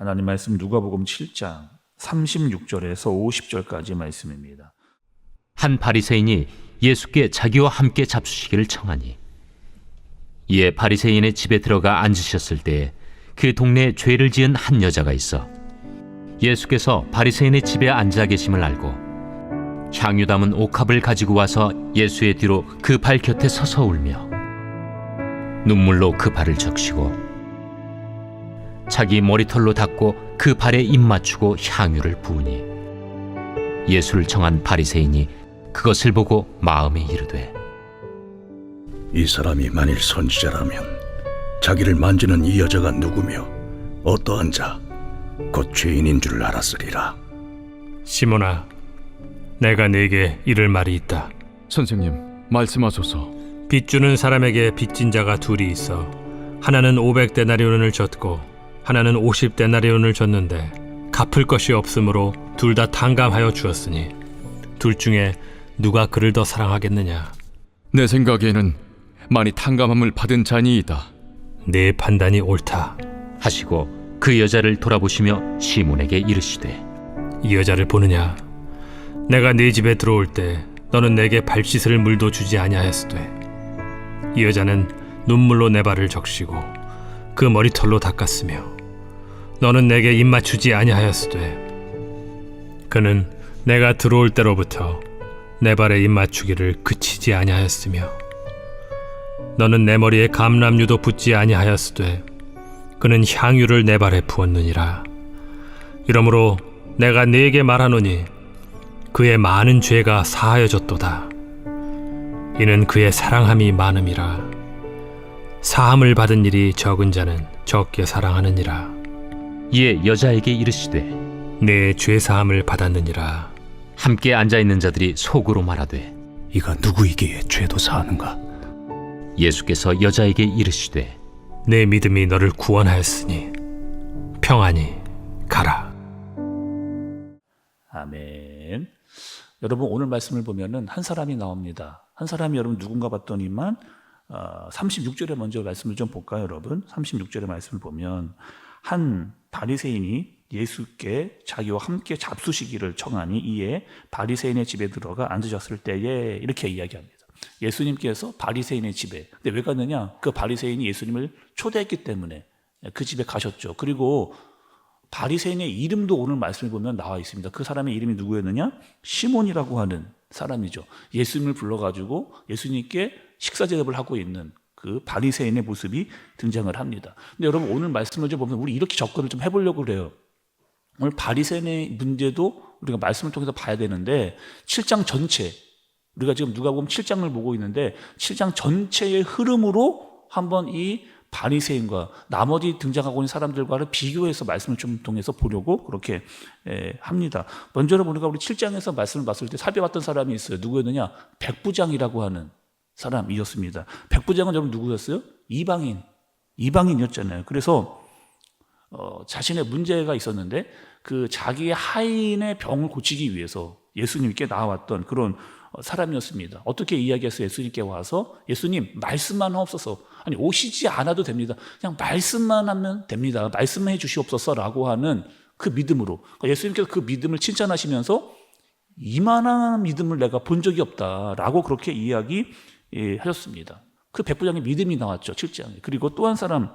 하나님 말씀 누가복음 7장 36절에서 50절까지 말씀입니다. 한 바리새인이 예수께 자기와 함께 잡수시기를 청하니 이에 바리새인의 집에 들어가 앉으셨을 때에 그 동네에 죄를 지은 한 여자가 있어 예수께서 바리새인의 집에 앉아 계심을 알고 향유 담은 옥합을 가지고 와서 예수의 뒤로 그 발 곁에 서서 울며 눈물로 그 발을 적시고 자기 머리털로 닦고 그 발에 입 맞추고 향유를 부으니 예수를 청한 바리새인이 그것을 보고 마음에 이르되 이 사람이 만일 선지자라면 자기를 만지는 이 여자가 누구며 어떠한 자 곧 죄인인 줄 알았으리라. 시몬아, 내가 네게 이를 말이 있다. 선생님, 말씀하소서. 빚주는 사람에게 빚진 자가 둘이 있어 하나는 500데나리온을 줬고 하나는 50데나리온을 줬는데 갚을 것이 없으므로 둘 다 탕감하여 주었으니 둘 중에 누가 그를 더 사랑하겠느냐? 내 생각에는 많이 탕감함을 받은 자니이다. 네 판단이 옳다. 하시고 그 여자를 돌아보시며 시몬에게 이르시되 이 여자를 보느냐? 내가 네 집에 들어올 때 너는 내게 발 씻을 물도 주지 아니하였으되 이 여자는 눈물로 내 발을 적시고 그 머리털로 닦았으며 너는 내게 입 맞추지 아니하였으되 그는 내가 들어올 때로부터 내 발에 입 맞추기를 그치지 아니하였으며 너는 내 머리에 감람유도 붓지 아니하였으되 그는 향유를 내 발에 부었느니라. 이러므로 내가 네게 말하노니 그의 많은 죄가 사하여졌도다. 이는 그의 사랑함이 많음이라. 사함을 받은 일이 적은 자는 적게 사랑하느니라. 이에 여자에게 이르시되 내 죄 사함을 받았느니라. 함께 앉아있는 자들이 속으로 말하되 이가 누구이기에 죄도 사하는가? 예수께서 여자에게 이르시되 내 믿음이 너를 구원하였으니 평안히 가라. 아멘. 여러분 오늘 말씀을 보면은 한 사람이 나옵니다. 한 사람이 여러분 누군가 봤더니만 36절에 먼저 말씀을 좀 볼까요, 여러분? 36절의 말씀을 보면 한 바리새인이 예수께 자기와 함께 잡수시기를 청하니 이에 바리새인의 집에 들어가 앉으셨을 때에 이렇게 이야기합니다. 예수님께서 바리새인의 집에, 근데 왜 갔느냐? 그 바리새인이 예수님을 초대했기 때문에 그 집에 가셨죠. 그리고 바리새인의 이름도 오늘 말씀을 보면 나와 있습니다. 그 사람의 이름이 누구였느냐? 시몬이라고 하는 사람이죠. 예수님을 불러가지고 예수님께 식사 대접을 하고 있는 그 바리새인의 모습이 등장을 합니다. 근데 여러분 오늘 말씀을 좀 보면 우리 이렇게 접근을 좀 해보려고 그래요. 오늘 바리새인의 문제도 우리가 말씀을 통해서 봐야 되는데 7장 전체, 우리가 지금 누가복음 7장을 보고 있는데 7장 전체의 흐름으로 한번 이 바리새인과 나머지 등장하고 있는 사람들과를 비교해서 말씀을 좀 통해서 보려고 그렇게 합니다. 먼저는 우리가 우리 7장에서 말씀을 봤을 때 살펴봤던 사람이 있어요. 누구였느냐? 백부장이라고 하는 사람이었습니다. 백부장은 여러분 누구였어요? 이방인이었잖아요. 그래서 자신의 문제가 있었는데 그 자기의 하인의 병을 고치기 위해서 예수님께 나왔던 그런 사람이었습니다. 어떻게 이야기했어요? 예수님께 와서 예수님 말씀만 하옵소서. 아니 오시지 않아도 됩니다. 그냥 말씀만 하면 됩니다. 말씀만 해주시옵소서라고 하는 그 믿음으로, 그러니까 예수님께서 그 믿음을 칭찬하시면서 이만한 믿음을 내가 본 적이 없다라고 그렇게 이야기하셨습니다. 그 백부장의 믿음이 나왔죠, 7장에. 그리고 또 한 사람,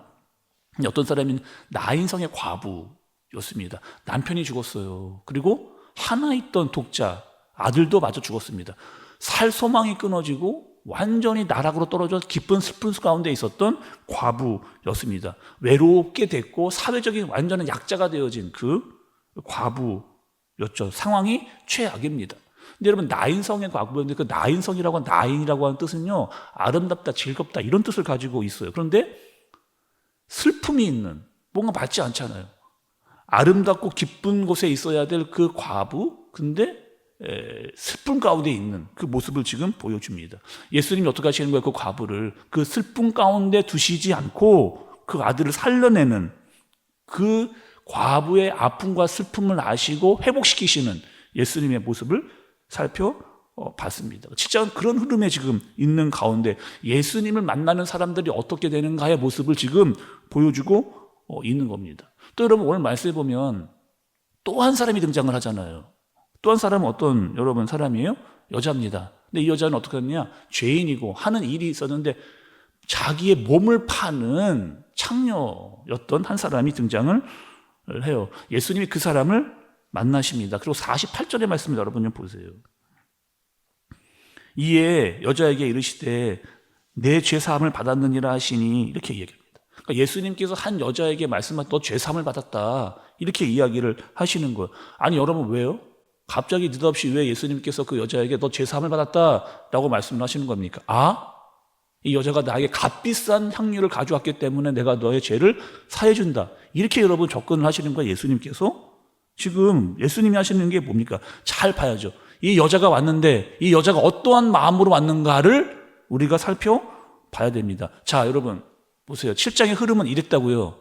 어떤 사람인 나인성의 과부였습니다. 남편이 죽었어요. 그리고 하나 있던 독자 아들도 마저 죽었습니다. 살 소망이 끊어지고 완전히 나락으로 떨어져 깊은 슬픈 가운데 있었던 과부였습니다. 외롭게 됐고 사회적인 완전한 약자가 되어진 그 과부였죠. 상황이 최악입니다. 근데 여러분 나인성의 과부였는데 그 나인성이라고 하는 나인이라고 하는 뜻은요 아름답다, 즐겁다 이런 뜻을 가지고 있어요. 그런데 슬픔이 있는, 뭔가 맞지 않잖아요. 아름답고 기쁜 곳에 있어야 될 그 과부, 근데 슬픔 가운데 있는 그 모습을 지금 보여줍니다. 예수님이 어떻게 하시는 거예요? 그 과부를 그 슬픔 가운데 두시지 않고 그 아들을 살려내는, 그 과부의 아픔과 슬픔을 아시고 회복시키시는 예수님의 모습을 살펴봤습니다. 진짜 그런 흐름에 지금 있는 가운데 예수님을 만나는 사람들이 어떻게 되는가의 모습을 지금 보여주고 있는 겁니다. 또 여러분 오늘 말씀해 보면 또 한 사람이 등장을 하잖아요. 또 한 사람은 어떤 여러분 사람이에요? 여자입니다. 근데 이 여자는 어떻게 했냐? 죄인이고 하는 일이 있었는데 자기의 몸을 파는 창녀였던 한 사람이 등장을 해요. 예수님이 그 사람을 만나십니다. 그리고 48절의 말씀을 여러분 좀 보세요. 이에 여자에게 이르시되 내 죄사함을 받았느니라 하시니 이렇게 얘기합니다. 그러니까 예수님께서 한 여자에게 말씀하신 너 죄사함을 받았다 이렇게 이야기를 하시는 거예요. 아니 여러분 왜요? 갑자기 느닷없이 왜 예수님께서 그 여자에게 너 죄사함을 받았다라고 말씀을 하시는 겁니까? 이 여자가 나에게 값비싼 향유를 가져왔기 때문에 내가 너의 죄를 사해준다. 이렇게 여러분 접근을 하시는 거예요. 예수님께서. 지금 예수님이 하시는 게 뭡니까? 잘 봐야죠. 이 여자가 왔는데 이 여자가 어떠한 마음으로 왔는가를 우리가 살펴봐야 됩니다. 자, 여러분 보세요. 7장의 흐름은 이랬다고요.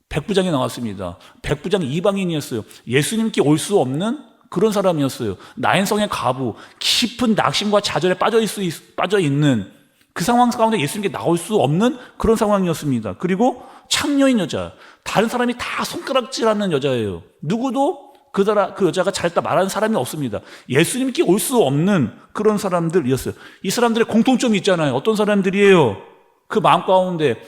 백부장이 나왔습니다. 백부장이 이방인이었어요. 예수님께 올 수 없는 그런 사람이었어요. 나인성의 과부, 깊은 낙심과 좌절에 빠져 있는 그 상황 가운데 예수님께 나올 수 없는 그런 상황이었습니다. 그리고 창녀인 여자, 다른 사람이 다 손가락질하는 여자예요. 누구도 그 여자가 잘했다 말하는 사람이 없습니다. 예수님께 올 수 없는 그런 사람들이었어요. 이 사람들의 공통점이 있잖아요. 어떤 사람들이에요? 그 마음 가운데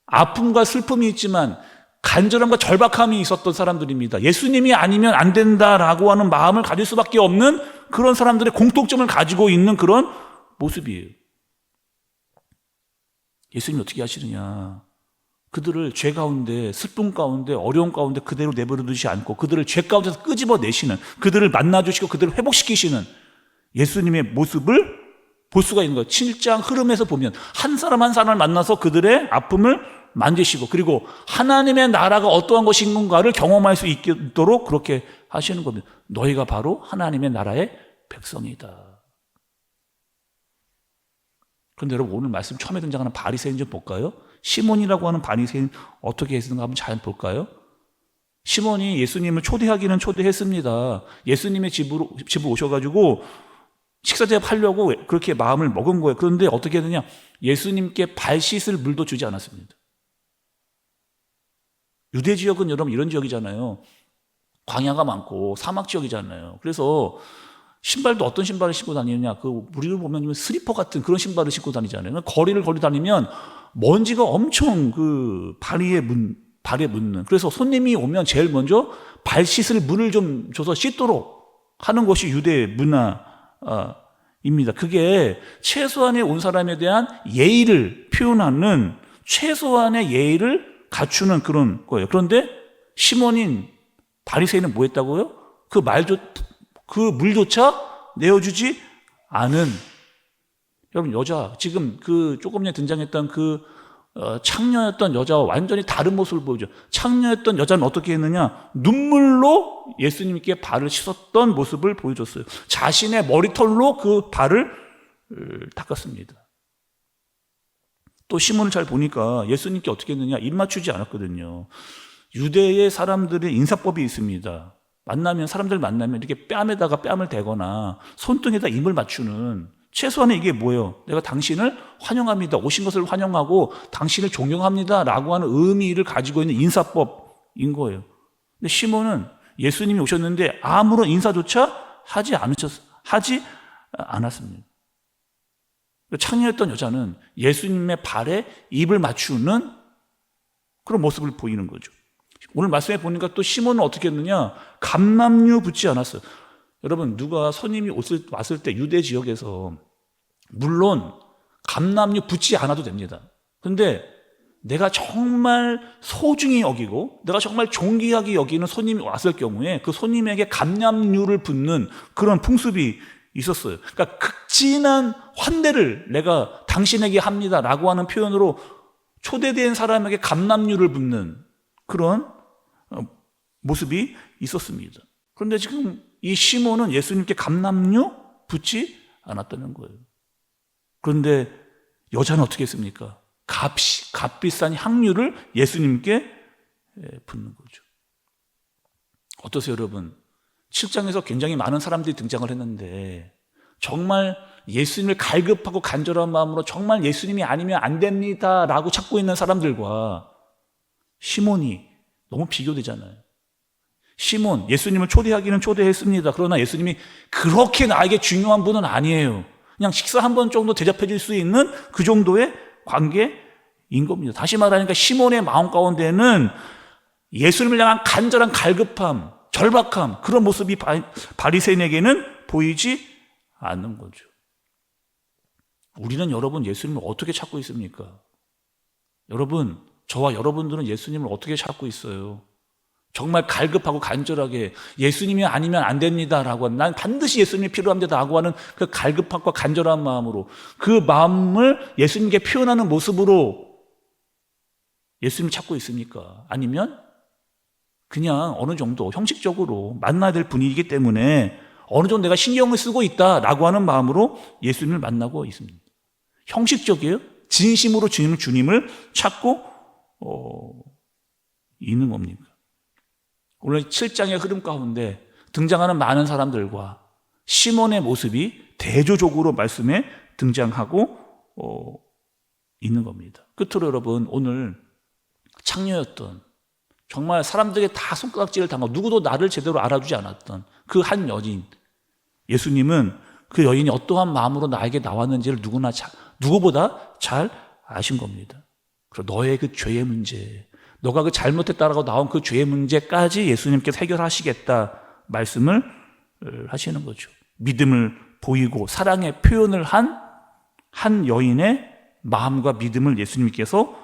아픔과 슬픔이 있지만 간절함과 절박함이 있었던 사람들입니다. 예수님이 아니면 안 된다라고 하는 마음을 가질 수밖에 없는 그런 사람들의 공통점을 가지고 있는 그런 모습이에요. 예수님이 어떻게 하시느냐? 그들을 죄 가운데, 슬픔 가운데, 어려움 가운데 그대로 내버려 두지 않고 그들을 죄 가운데서 끄집어내시는, 그들을 만나주시고 그들을 회복시키시는 예수님의 모습을 볼 수가 있는 거예요. 7장 흐름에서 보면 한 사람 한 사람을 만나서 그들의 아픔을 만지시고 그리고 하나님의 나라가 어떠한 것인가를 경험할 수 있도록 그렇게 하시는 겁니다. 너희가 바로 하나님의 나라의 백성이다. 그런데 여러분 오늘 말씀 처음에 등장하는 바리새인 좀 볼까요? 시몬이라고 하는 바리새인 어떻게 했는가 한번 잘 볼까요? 시몬이 예수님을 초대하기는 초대했습니다. 예수님의 집으로 오셔가지고 식사 대접하려고 그렇게 마음을 먹은 거예요. 그런데 어떻게 했느냐? 예수님께 발 씻을 물도 주지 않았습니다. 유대 지역은 여러분 이런 지역이잖아요. 광야가 많고 사막 지역이잖아요. 그래서 신발도 어떤 신발을 신고 다니느냐? 우리를 보면 슬리퍼 같은 그런 신발을 신고 다니잖아요. 거리를 걸어 다니면 먼지가 엄청 발에 묻는. 그래서 손님이 오면 제일 먼저 발 씻을 물을 좀 줘서 씻도록 하는 것이 유대 문화입니다. 그게 최소한의 온 사람에 대한 예의를 표현하는 최소한의 예의를 갖추는 그런 거예요. 그런데 시몬인 바리새인은 뭐 했다고요? 그 물조차 내어주지 않은. 여러분 여자 지금 조금 전에 등장했던 창녀였던 여자와 완전히 다른 모습을 보여줘. 창녀였던 여자는 어떻게 했느냐? 눈물로 예수님께 발을 씻었던 모습을 보여줬어요. 자신의 머리털로 그 발을 닦았습니다. 또 시몬을 잘 보니까 예수님께 어떻게 했느냐? 입 맞추지 않았거든요. 유대의 사람들의 인사법이 있습니다. 사람들 만나면 이렇게 뺨에다가 뺨을 대거나 손등에다 입을 맞추는, 최소한의 이게 뭐예요? 내가 당신을 환영합니다. 오신 것을 환영하고 당신을 존경합니다. 라고 하는 의미를 가지고 있는 인사법인 거예요. 근데 시몬은 예수님이 오셨는데 아무런 인사조차 하지 않았습니다. 창녀였던 여자는 예수님의 발에 입을 맞추는 그런 모습을 보이는 거죠. 오늘 말씀에 보니까 또 시몬은 어떻게 했느냐? 감람류 붓지 않았어요. 여러분 누가 손님이 왔을 때 유대 지역에서 물론 감람류 붓지 않아도 됩니다. 그런데 내가 정말 소중히 여기고 내가 정말 존귀하게 여기는 손님이 왔을 경우에 그 손님에게 감람류를 붓는 그런 풍습이 있었어요. 그러니까 극진한 환대를 내가 당신에게 합니다라고 하는 표현으로 초대된 사람에게 감람류를 붓는 그런 모습이 있었습니다. 그런데 지금 이 시몬은 예수님께 감람류 붓지 않았다는 거예요. 그런데 여자는 어떻게 했습니까? 값비싼 향유를 예수님께 붓는 거죠. 어떠세요, 여러분? 7장에서 굉장히 많은 사람들이 등장을 했는데 정말 예수님을 갈급하고 간절한 마음으로 정말 예수님이 아니면 안 됩니다라고 찾고 있는 사람들과 시몬이 너무 비교되잖아요. 시몬, 예수님을 초대하기는 초대했습니다. 그러나 예수님이 그렇게 나에게 중요한 분은 아니에요. 그냥 식사 한 번 정도 대접해 줄 수 있는 그 정도의 관계인 겁니다. 다시 말하니까 시몬의 마음 가운데는 예수님을 향한 간절한 갈급함, 절박함, 그런 모습이 바리새인에게는 보이지 않는 거죠. 우리는 여러분 예수님을 어떻게 찾고 있습니까? 여러분, 저와 여러분들은 예수님을 어떻게 찾고 있어요? 정말 갈급하고 간절하게 예수님이 아니면 안 됩니다라고 하는, 난 반드시 예수님이 필요합니다라고 하는 그 갈급함과 간절한 마음으로, 그 마음을 예수님께 표현하는 모습으로 예수님을 찾고 있습니까? 아니면 그냥 어느 정도 형식적으로 만나야 될 분이기 때문에 어느 정도 내가 신경을 쓰고 있다라고 하는 마음으로 예수님을 만나고 있습니다. 형식적이에요? 진심으로 주님을 찾고 있는 겁니까? 오늘 7장의 흐름 가운데 등장하는 많은 사람들과 시몬의 모습이 대조적으로 말씀에 등장하고 있는 겁니다. 끝으로 여러분, 오늘 창녀였던, 정말 사람들에게 다 손가락질을 당하고 누구도 나를 제대로 알아주지 않았던 그 한 여인, 예수님은 그 여인이 어떠한 마음으로 나에게 나왔는지를 누구보다 잘 아신 겁니다. 그리고 너의 그 죄의 문제, 너가 그 잘못했다라고 나온 그 죄의 문제까지 예수님께서 해결하시겠다 말씀을 하시는 거죠. 믿음을 보이고 사랑의 표현을 한 여인의 마음과 믿음을 예수님께서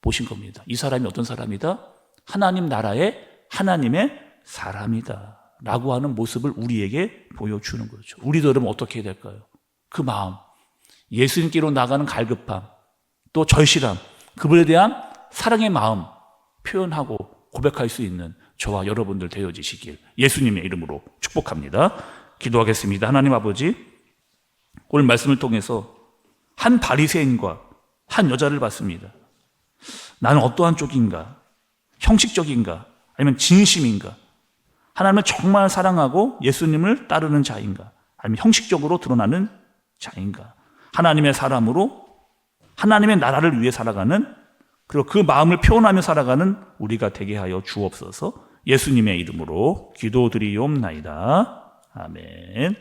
보신 겁니다. 이 사람이 어떤 사람이다? 하나님 나라의 하나님의 사람이다 라고 하는 모습을 우리에게 보여주는 거죠. 우리도 여러분 어떻게 해야 될까요? 그 마음, 예수님께로 나가는 갈급함, 또 절실함, 그분에 대한 사랑의 마음 표현하고 고백할 수 있는 저와 여러분들 되어지시길 예수님의 이름으로 축복합니다. 기도하겠습니다. 하나님 아버지, 오늘 말씀을 통해서 한 바리새인과 한 여자를 봤습니다. 나는 어떠한 쪽인가? 형식적인가? 아니면 진심인가? 하나님을 정말 사랑하고 예수님을 따르는 자인가? 아니면 형식적으로 드러나는 자인가? 하나님의 사람으로 하나님의 나라를 위해 살아가는, 그리고 그 마음을 표현하며 살아가는 우리가 되게 하여 주옵소서. 예수님의 이름으로 기도드리옵나이다. 아멘.